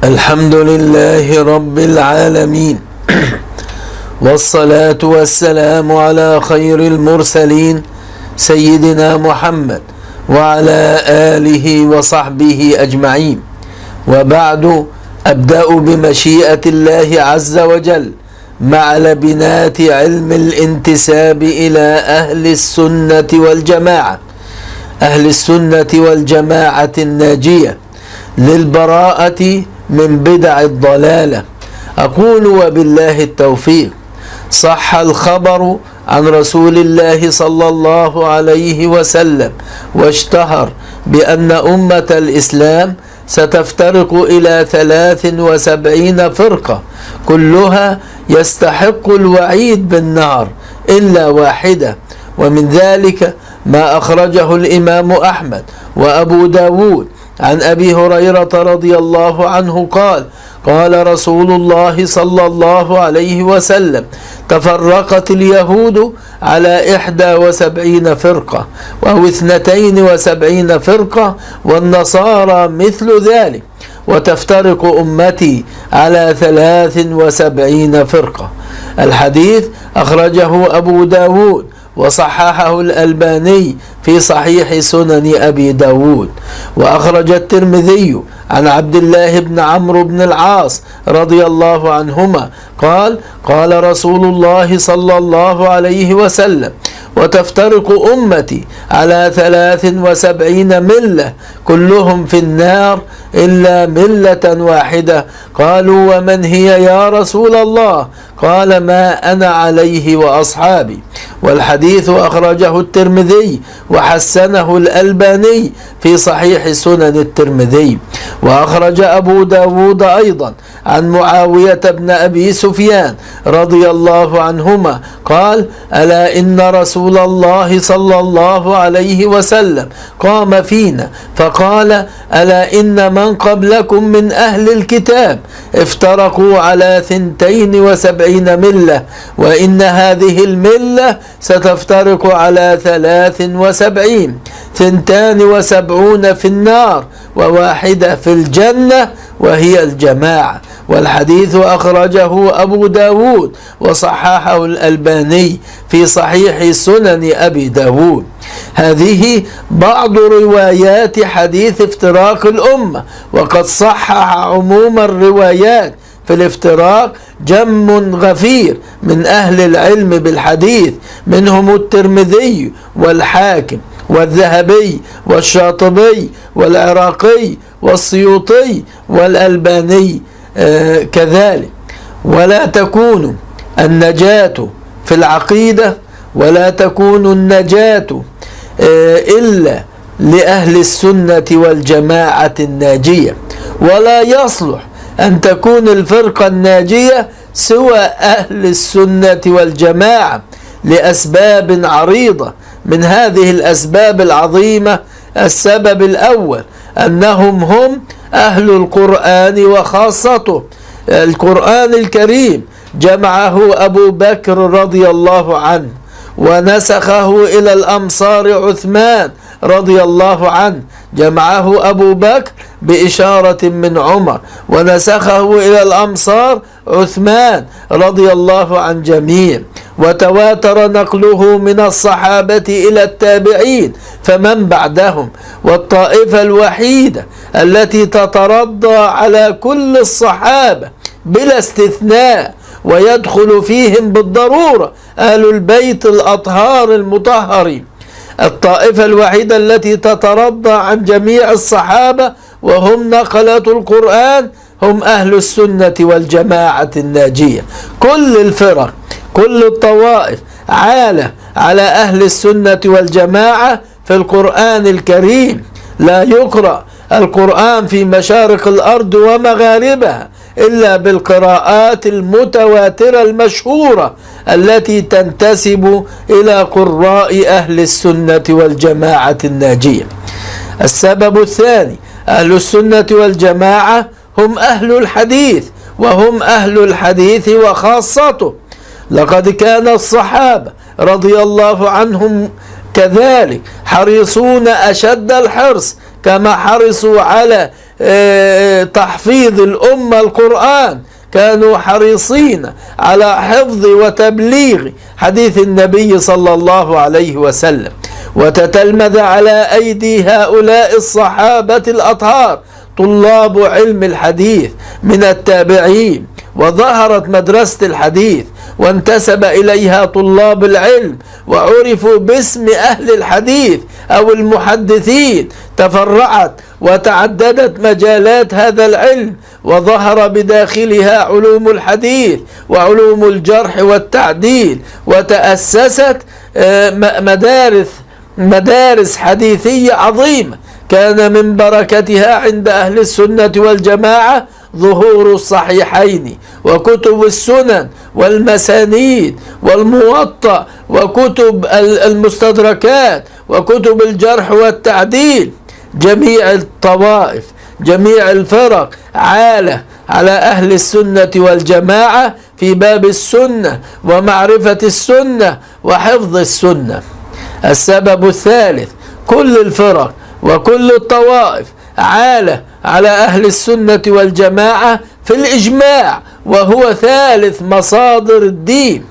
الحمد لله رب العالمين والصلاة والسلام على خير المرسلين سيدنا محمد وعلى آله وصحبه أجمعين. وبعد، أبدأ بمشيئة الله عز وجل مع لبنات علم الانتساب إلى أهل السنة والجماعة، أهل السنة والجماعة الناجية للبراءة من بدع الضلالة. أقول وبالله التوفيق. صح الخبر عن رسول الله صلى الله عليه وسلم واشتهر بأن أمة الإسلام ستفترق إلى 73 فرقة كلها يستحق الوعيد بالنار إلا واحدة، ومن ذلك ما أخرجه الإمام أحمد وأبو داود عن أبي هريرة رضي الله عنه قال: قال رسول الله صلى الله عليه وسلم: تفرقت اليهود على 71 فرقة أو 72 فرقة، والنصارى مثل ذلك، وتفترق أمتي على 73 فرقة. الحديث أخرجه أبو داود وصححه الألباني في صحيح سنن أبي داود. وأخرج الترمذي عن عبد الله بن عمرو بن العاص رضي الله عنهما قال: قال رسول الله صلى الله عليه وسلم: وتفترق أمتي على 73 ملة كلهم في النار إلا ملة واحدة. قالوا: ومن هي يا رسول الله؟ قال: ما أنا عليه وأصحابي. والحديث أخرجه الترمذي وحسنه الألباني في صحيح سنن الترمذي. وأخرج أبو داود أيضا عن معاوية بن أبي سفيان رضي الله عنهما قال: ألا إن رسول الله صلى الله عليه وسلم قام فينا فقال: ألا إن من قبلكم من أهل الكتاب افترقوا على 72 ملة، وإن هذه الملة ستفترق على 73، 72 في النار وواحدة في الجنة وهي الجماعة. والحديث أخرجه أبو داود وصححه الألباني في صحيح سنن أبي داود. هذه بعض روايات حديث افتراق الأمة، وقد صحح عموم الروايات في الافتراق جم غفير من أهل العلم بالحديث، منهم الترمذي والحاكم والذهبي والشاطبي والعراقي والسيوطي والألباني كذلك. ولا تكون النجاة في العقيدة ولا تكون النجاة إلا لأهل السنة والجماعة الناجية، ولا يصلح أن تكون الفرقة الناجية سوى أهل السنة والجماعة لأسباب عريضة. من هذه الأسباب العظيمة: السبب الأول أنهم هم أهل القرآن وخاصته. القرآن الكريم جمعه أبو بكر رضي الله عنه، ونسخه إلى الأمصار عثمان رضي الله عنه. جمعه أبو بكر بإشارة من عمر، ونسخه إلى الأمصار عثمان رضي الله عن جميع. وتواتر نقله من الصحابة إلى التابعين فمن بعدهم. والطائفة الوحيدة التي تترضى على كل الصحابة بلا استثناء ويدخل فيهم بالضرورة أهل البيت الأطهار المطهرين. الطائفة الوحيدة التي تترضى عن جميع الصحابة وهم نقلة القرآن هم أهل السنة والجماعة الناجية. كل الفرق، كل الطوائف عالة على أهل السنة والجماعة في القرآن الكريم. لا يقرأ القرآن في مشارق الأرض ومغاربها إلا بالقراءات المتواترة المشهورة التي تنتسب إلى قراء أهل السنة والجماعة الناجية. السبب الثاني: أهل السنة والجماعة هم أهل الحديث، وهم أهل الحديث وخاصته. لقد كان الصحابة رضي الله عنهم كذلك حريصون أشد الحرص كما حرصوا على تحفيظ الأمة القرآن، كانوا حريصين على حفظ وتبليغ حديث النبي صلى الله عليه وسلم، وتتلمذ على أيدي هؤلاء الصحابة الأطهار طلاب علم الحديث من التابعين، وظهرت مدرسة الحديث وانتسب إليها طلاب العلم، وعرفوا باسم أهل الحديث أو المحدثين. تفرعت وتعددت مجالات هذا العلم، وظهر بداخلها علوم الحديث وعلوم الجرح والتعديل، وتأسست مدارس حديثية عظيمة كان من بركتها عند أهل السنة والجماعة ظهور الصحيحين وكتب السنن والمسانيد والموطأ وكتب المستدركات وكتب الجرح والتعديل. جميع الطوائف، جميع الفرق عالة على أهل السنة والجماعة في باب السنة ومعرفة السنة وحفظ السنة. السبب الثالث: كل الفرق وكل الطوائف عالة على أهل السنة والجماعة في الإجماع، وهو ثالث مصادر الدين.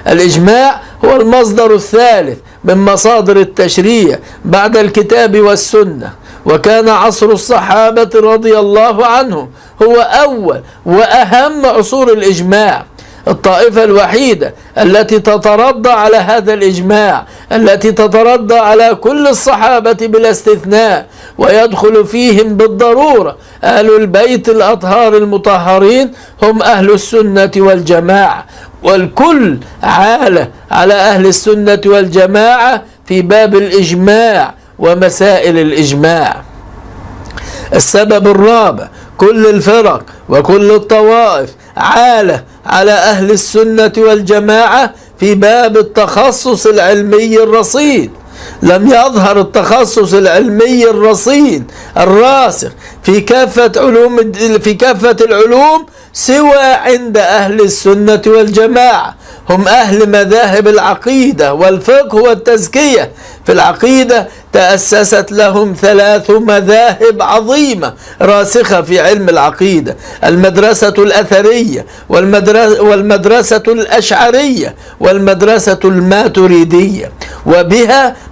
الإجماع هو المصدر الثالث من مصادر التشريع بعد الكتاب والسنة، وكان عصر الصحابة رضي الله عنهم هو أول وأهم عصور الإجماع. الطائفة الوحيدة التي تترضى على هذا الإجماع، التي تترضى على كل الصحابة بلا استثناء، ويدخل فيهم بالضرورة أهل البيت الأطهار المطهرين، هم أهل السنة والجماعة. والكل عالة على أهل السنة والجماعة في باب الإجماع ومسائل الإجماع. السبب الرابع: كل الفرق وكل الطوائف عالة على أهل السنة والجماعة في باب التخصص العلمي الرصين. لم يظهر التخصص العلمي الرصين الراسخ في كافة العلوم سوى عند أهل السنة والجماعة، هم أهل مذاهب العقيدة والفقه والتزكية. في العقيدة تأسست لهم 3 مذاهب عظيمة راسخة في علم العقيدة: المدرسة الأثرية والمدرسة الأشعرية والمدرسة الماتريدية.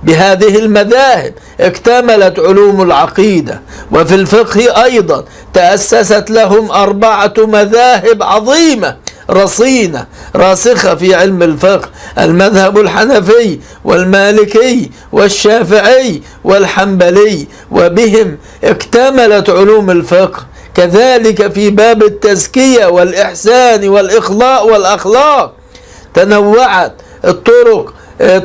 بهذه المذاهب اكتملت علوم العقيدة. وفي الفقه أيضا تأسست لهم 4 مذاهب عظيمة رصينة راسخة في علم الفقه: المذهب الحنفي والمالكي والشافعي والحنبلي، وبهم اكتملت علوم الفقه. كذلك في باب التزكية والإحسان والإخلاء والأخلاق تنوعت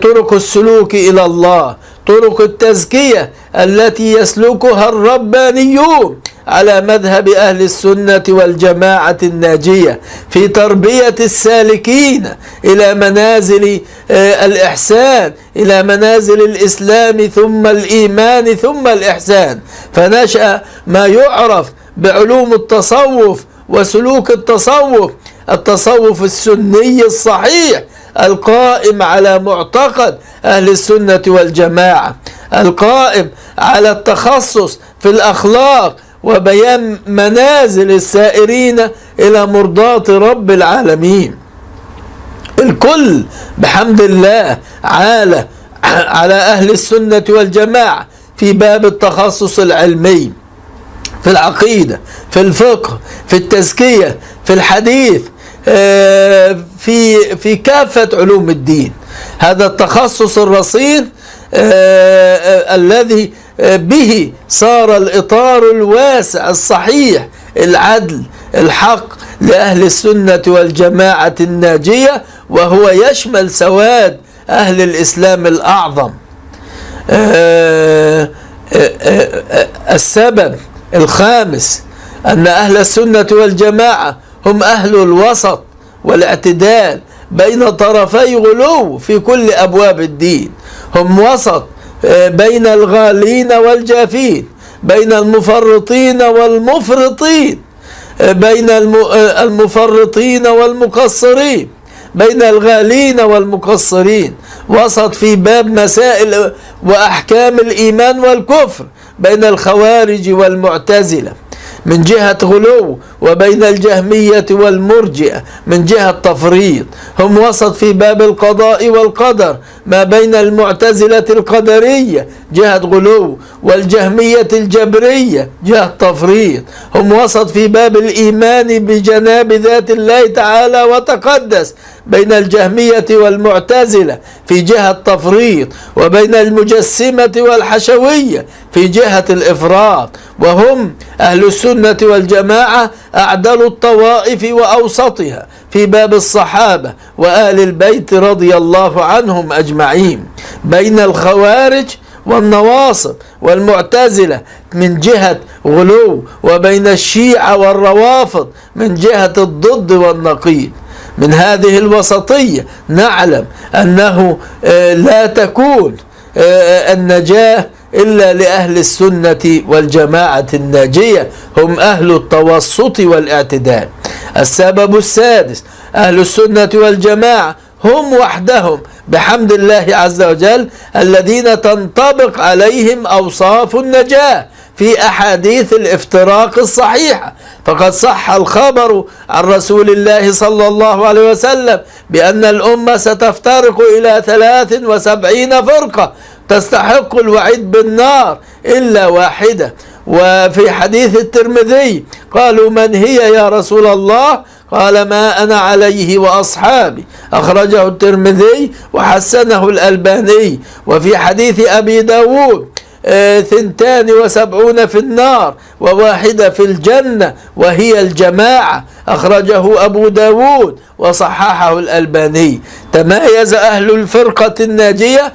طرق السلوك إلى الله، طرق التزكية التي يسلكها الربانيون على مذهب أهل السنة والجماعة الناجية في تربية السالكين إلى منازل الإحسان، إلى منازل الإسلام ثم الإيمان ثم الإحسان. فنشأ ما يعرف بعلوم التصوف وسلوك التصوف السني الصحيح القائم على معتقد أهل السنة والجماعة، القائم على التخصص في الأخلاق وبيان منازل السائرين إلى مرضاة رب العالمين. الكل بحمد الله عالة على أهل السنة والجماعة في باب التخصص العلمي، في العقيدة، في الفقه، في التزكية، في الحديث، في كافة علوم الدين. هذا التخصص الرصين الذي به صار الإطار الواسع الصحيح العدل الحق لأهل السنة والجماعة الناجية، وهو يشمل سواد أهل الإسلام الأعظم. السبب الخامس: أن أهل السنة والجماعة هم أهل الوسط والاعتدال بين طرفي غلو في كل أبواب الدين. هم وسط بين الغالين والجافين، بين المفرطين والمفرطين، بين المفرطين والمقصرين، بين الغالين والمقصرين. وسط في باب مسائل وأحكام الإيمان والكفر بين الخوارج والمعتزلة. من جهة غلو، وبين الجهمية والمرجئة من جهة تفريط. هم وسط في باب القضاء والقدر ما بين المعتزلة القدرية جهة غلو والجهمية الجبرية جهة تفريط. هم وسط في باب الإيمان بجناب ذات الله تعالى وتقدس بين الجهمية والمعتزلة في جهة تفريط، وبين المجسمة والحشوية في جهة الإفراط. وهم أهل السنة والجماعة أعدل الطوائف وأوسطها في باب الصحابة وآل البيت رضي الله عنهم أجمعين، بين الخوارج والنواصب والمعتزلة من جهة غلو، وبين الشيعة والروافض من جهة الضد والنقيض. من هذه الوسطية نعلم أنه لا تكون النجاة إلا لأهل السنة والجماعة الناجية، هم أهل التوسط والاعتدال. السبب السادس: أهل السنة والجماعة هم وحدهم بحمد الله عز وجل الذين تنطبق عليهم أوصاف النجاة في أحاديث الافتراق الصحيحة. فقد صح الخبر عن رسول الله صلى الله عليه وسلم بأن الأمة ستفترق إلى 73 فرقة تستحق الوعيد بالنار إلا واحدة. وفي حديث الترمذي قالوا: من هي يا رسول الله؟ قال: ما أنا عليه وأصحابي، أخرجه الترمذي وحسنه الألباني. وفي حديث أبي داود: 72 في النار وواحدة في الجنة وهي الجماعة، أخرجه أبو داود وصححه الألباني. تميز أهل الفرقة الناجية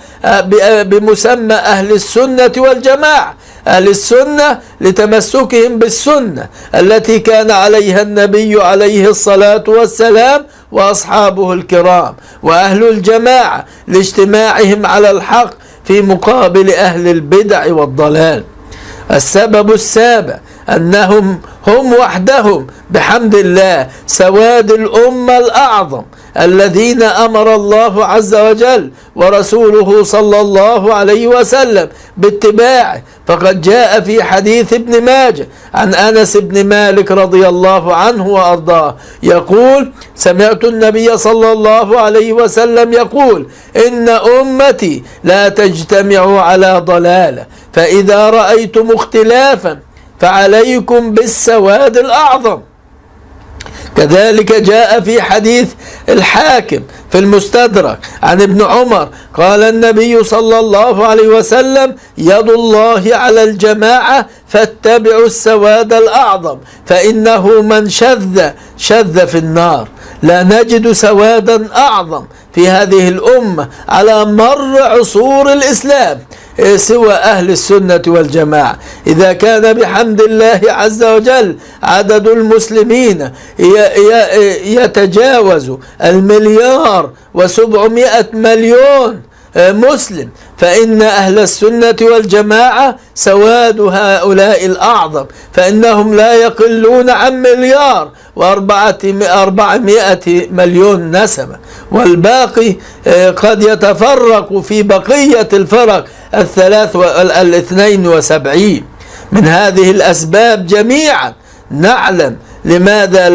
بمسمى أهل السنة والجماعة. أهل السنة لتمسكهم بالسنة التي كان عليها النبي عليه الصلاة والسلام وأصحابه الكرام، وأهل الجماعة لاجتماعهم على الحق في مقابل أهل البدع والضلال. السبب السابع: أنهم هم وحدهم بحمد الله سواد الأمة الأعظم الذين أمر الله عز وجل ورسوله صلى الله عليه وسلم باتباعه. فقد جاء في حديث ابن ماجه عن أنس بن مالك رضي الله عنه وأرضاه يقول: سمعت النبي صلى الله عليه وسلم يقول: إن أمتي لا تجتمع على ضلالة، فإذا رأيتم اختلافا فعليكم بالسواد الأعظم. كذلك جاء في حديث الحاكم في المستدرك عن ابن عمر قال النبي صلى الله عليه وسلم: يد الله على الجماعة فاتبعوا السواد الأعظم، فإنه من شذ في النار. لا نجد سوادا أعظم في هذه الأمة على مر عصور الإسلام سوى أهل السنة والجماعة. إذا كان بحمد الله عز وجل عدد المسلمين يتجاوز 1,700,000,000 مسلم، فإن أهل السنة والجماعة سواد هؤلاء الأعظم، فإنهم لا يقلون عن 1,400,000,000 نسمة، والباقي قد يتفرق في بقية الفرق 72. من هذه الأسباب جميعا نعلم لماذا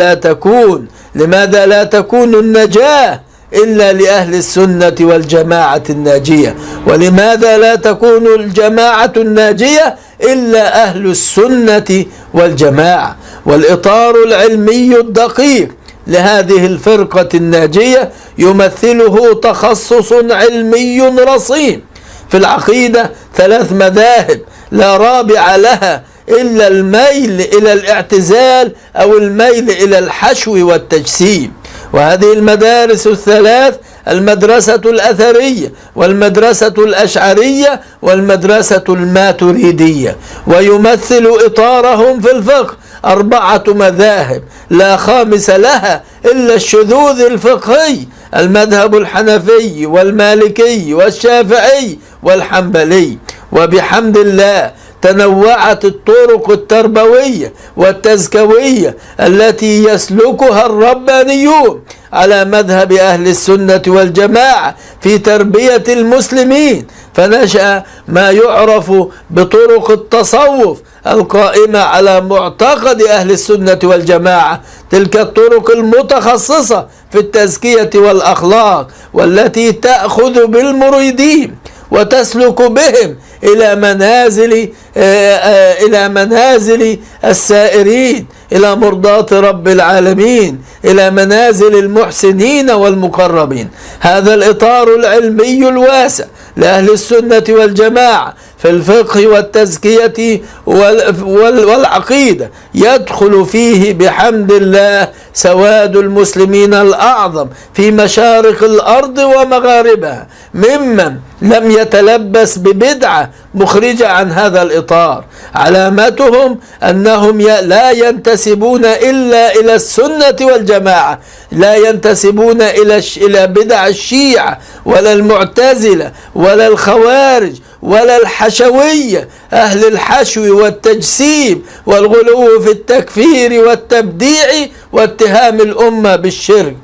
لا تكون النجاة إلا لأهل السنة والجماعة الناجية، ولماذا لا تكون الجماعة الناجية إلا أهل السنة والجماعة. والإطار العلمي الدقيق لهذه الفرقة الناجية يمثله تخصص علمي رصين. في العقيدة 3 مذاهب لا رابع لها إلا الميل إلى الاعتزال أو الميل إلى الحشو والتجسيم. وهذه المدارس 3: المدرسة الأثرية، والمدرسة الأشعرية، والمدرسة الماتريدية. ويمثل إطارهم في الفقه 4 مذاهب لا خامس لها إلا الشذوذ الفقهي: المذهب الحنفي والمالكي والشافعي والحنبلي. وبحمد الله تنوعت الطرق التربوية والتزكوية التي يسلكها الربانيون على مذهب أهل السنة والجماعة في تربية المسلمين، فنشأ ما يعرف بطرق التصوف القائمة على معتقد أهل السنة والجماعة، تلك الطرق المتخصصة في التزكية والأخلاق، والتي تأخذ بالمريدين وتسلك بهم إلى منازل السائرين إلى مرضاة رب العالمين، إلى منازل المحسنين والمقربين. هذا الإطار العلمي الواسع لأهل السنة والجماعة في الفقه والتزكية والعقيدة يدخل فيه بحمد الله سواد المسلمين الأعظم في مشارق الأرض ومغاربها، ممن لم يتلبس ببدعة مخرجة عن هذا الإطار. علامتهم أنهم لا ينتسبون إلا إلى السنة والجماعة، لا ينتسبون إلى بدع الشيعة ولا المعتزلة ولا الخوارج ولا الحشوية، أهل الحشو والتجسيم والغلو في التكفير والتبديع واتهام الأمة بالشرك.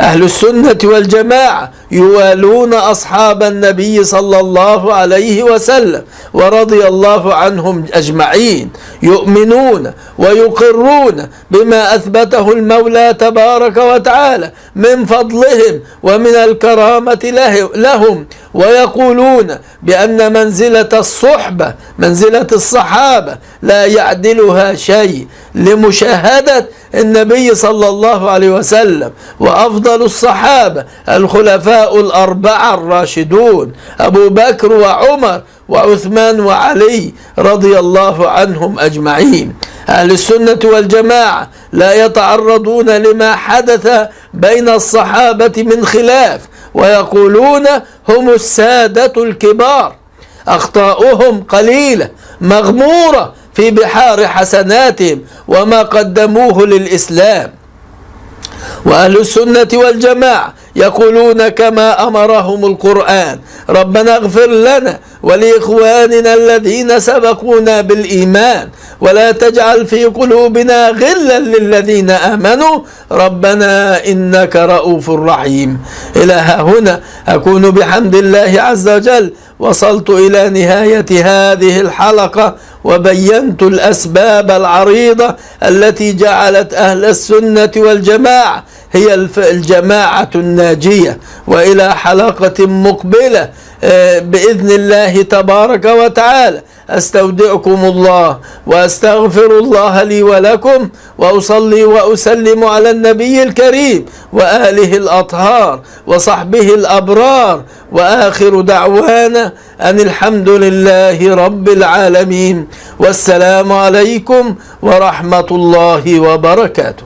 أهل السنة والجماعة يوالون أصحاب النبي صلى الله عليه وسلم ورضي الله عنهم أجمعين، يؤمنون ويقرون بما أثبته المولى تبارك وتعالى من فضلهم ومن الكرامة لهم، ويقولون بأن منزلة الصحبة منزلة الصحابة لا يعدلها شيء، لمشاهدة النبي صلى الله عليه وسلم وأفضل الصحابة الخلفاء الأربعة الراشدون أبو بكر وعمر وعثمان وعلي رضي الله عنهم أجمعين. أهل السنة والجماعة لا يتعرضون لما حدث بين الصحابة من خلاف، ويقولون هم السادة الكبار، أخطاؤهم قليلة مغمورة في بحار حسناتهم وما قدموه للإسلام. وأهل السنة والجماعة يقولون كما أمرهم القرآن: ربنا اغفر لنا ولإخواننا الذين سبقونا بالإيمان ولا تجعل في قلوبنا غلا للذين آمنوا ربنا إنك رؤوف رحيم. إلى هنا أكون بحمد الله عز وجل وصلت إلى نهاية هذه الحلقة، وبينت الأسباب العريضة التي جعلت أهل السنة والجماعة هي الجماعة الناجية. وإلى حلقة مقبلة بإذن الله تبارك وتعالى أستودعكم الله وأستغفر الله لي ولكم، وأصلي وأسلم على النبي الكريم وآله الأطهار وصحبه الأبرار، وآخر دعوانا أن الحمد لله رب العالمين، والسلام عليكم ورحمة الله وبركاته.